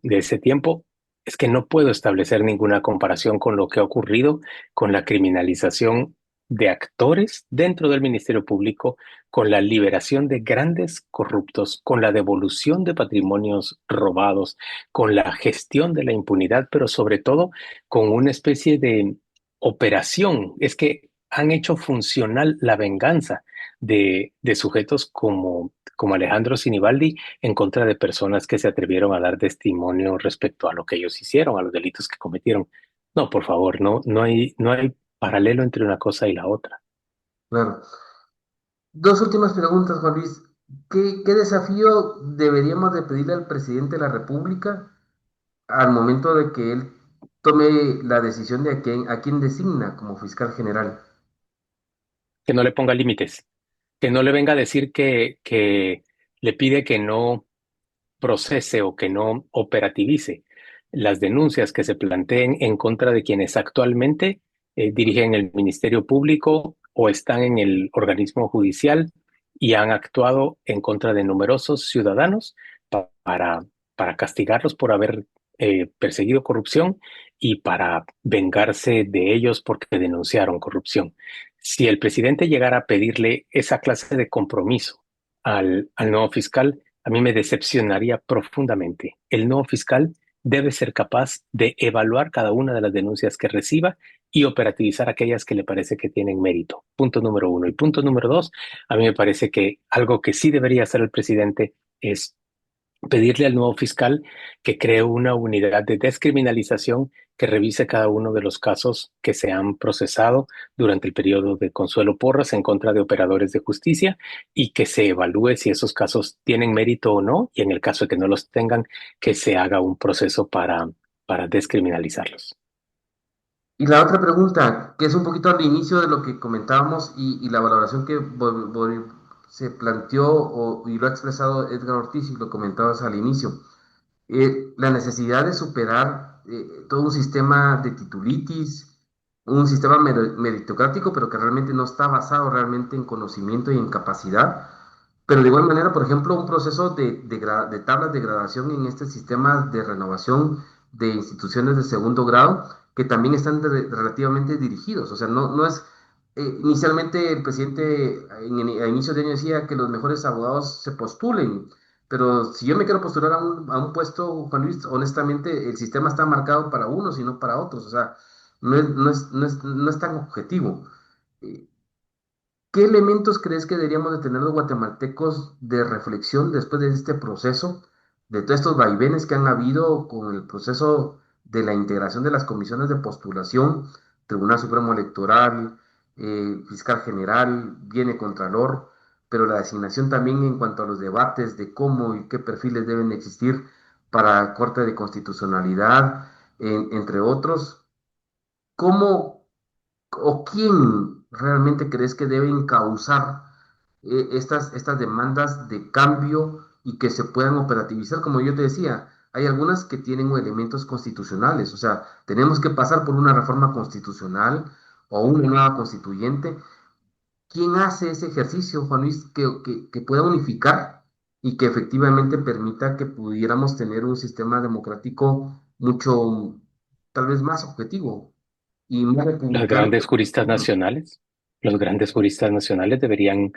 ese tiempo, es que no puedo establecer ninguna comparación con lo que ha ocurrido con la criminalización de actores dentro del Ministerio Público, con la liberación de grandes corruptos, con la devolución de patrimonios robados, con la gestión de la impunidad, pero sobre todo con una especie de operación. Es que han hecho funcional la venganza de sujetos como Alejandro Sinibaldi en contra de personas que se atrevieron a dar testimonio respecto a lo que ellos hicieron, a los delitos que cometieron. No, por favor, no hay paralelo entre una cosa y la otra. Claro. Dos últimas preguntas, Juan Luis. ¿Qué desafío deberíamos de pedirle al presidente de la República al momento de que él tome la decisión de a quién designa como fiscal general? Que no le ponga límites, que no le venga a decir que le pide que no procese o que no operativice las denuncias que se planteen en contra de quienes actualmente dirigen el Ministerio Público o están en el organismo judicial y han actuado en contra de numerosos ciudadanos para, para castigarlos por haber perseguido corrupción y para vengarse de ellos porque denunciaron corrupción. Si el presidente llegara a pedirle esa clase de compromiso al nuevo fiscal, a mí me decepcionaría profundamente. El nuevo fiscal debe ser capaz de evaluar cada una de las denuncias que reciba y operativizar aquellas que le parece que tienen mérito. Punto número uno. Y punto número dos, a mí me parece que algo que sí debería hacer el presidente es pedirle al nuevo fiscal que cree una unidad de descriminalización que revise cada uno de los casos que se han procesado durante el periodo de Consuelo Porras en contra de operadores de justicia y que se evalúe si esos casos tienen mérito o no, y en el caso de que no los tengan, que se haga un proceso para descriminalizarlos. Y la otra pregunta, que es un poquito al inicio de lo que comentábamos y la valoración que se planteó y lo ha expresado Edgar Ortiz y lo comentabas al inicio, la necesidad de superar todo un sistema de titulitis, un sistema meritocrático, pero que realmente no está basado realmente en conocimiento y en capacidad. Pero de igual manera, por ejemplo, un proceso de tablas de gradación en este sistema de renovación de instituciones de segundo grado, que también están relativamente dirigidos. O sea, no es, inicialmente el presidente a inicios de año decía que los mejores abogados se postulen, pero si yo me quiero postular a un puesto, Juan Luis, honestamente, el sistema está marcado para unos y no para otros. O sea, no es tan objetivo. Eh, ¿Qué elementos crees que deberíamos de tener los guatemaltecos de reflexión después de este proceso, de todos estos vaivenes que han habido con el proceso de la integración de las comisiones de postulación, Tribunal Supremo Electoral, Fiscal General, viene Contralor, pero la designación también en cuanto a los debates de cómo y qué perfiles deben existir para Corte de Constitucionalidad, entre otros? ¿Cómo o quién realmente crees que debe encauzar estas demandas de cambio y que se puedan operativizar? Como yo te decía, hay algunas que tienen elementos constitucionales, o sea, tenemos que pasar por una reforma constitucional o una nueva constituyente. ¿Quién hace ese ejercicio, Juan Luis, que pueda unificar y que efectivamente permita que pudiéramos tener un sistema democrático mucho, tal vez más objetivo y más Los republicano? grandes juristas nacionales, los grandes juristas nacionales deberían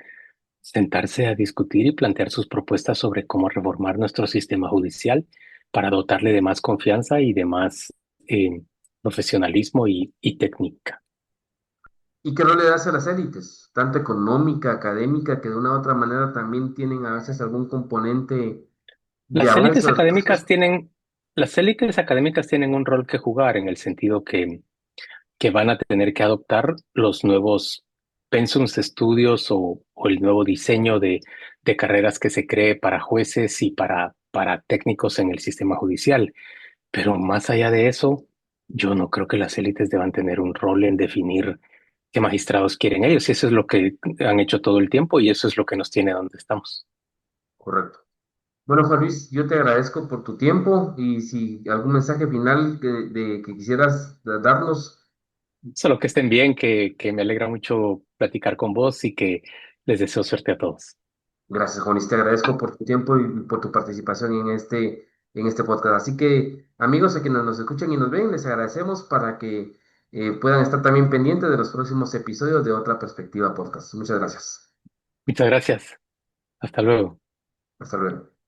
sentarse a discutir y plantear sus propuestas sobre cómo reformar nuestro sistema judicial para dotarle de más confianza y de más profesionalismo y técnica. ¿Y qué rol le das a las élites? Tanto económica, académica, que de una u otra manera también tienen a veces algún componente de Las avance élites a los académicas procesos. tienen, las élites académicas tienen un rol que jugar en el sentido que van a tener que adoptar los nuevos pensums de estudios o el nuevo diseño de carreras que se cree para jueces y para técnicos en el sistema judicial. Pero más allá de eso, yo no creo que las élites deban tener un rol en definir qué magistrados quieren ellos. Y eso es lo que han hecho todo el tiempo y eso es lo que nos tiene donde estamos. Correcto. Bueno, Juan Luis, yo te agradezco por tu tiempo y si algún mensaje final que quisieras darnos. Solo que estén bien, que me alegra mucho platicar con vos y que les deseo suerte a todos. Gracias, Juan Luis, te agradezco por tu tiempo y por tu participación en este podcast. Así que, amigos, a quienes nos escuchan y nos ven, les agradecemos para que puedan estar también pendientes de los próximos episodios de Otra Perspectiva Podcast. Muchas gracias. Muchas gracias. Hasta luego. Hasta luego.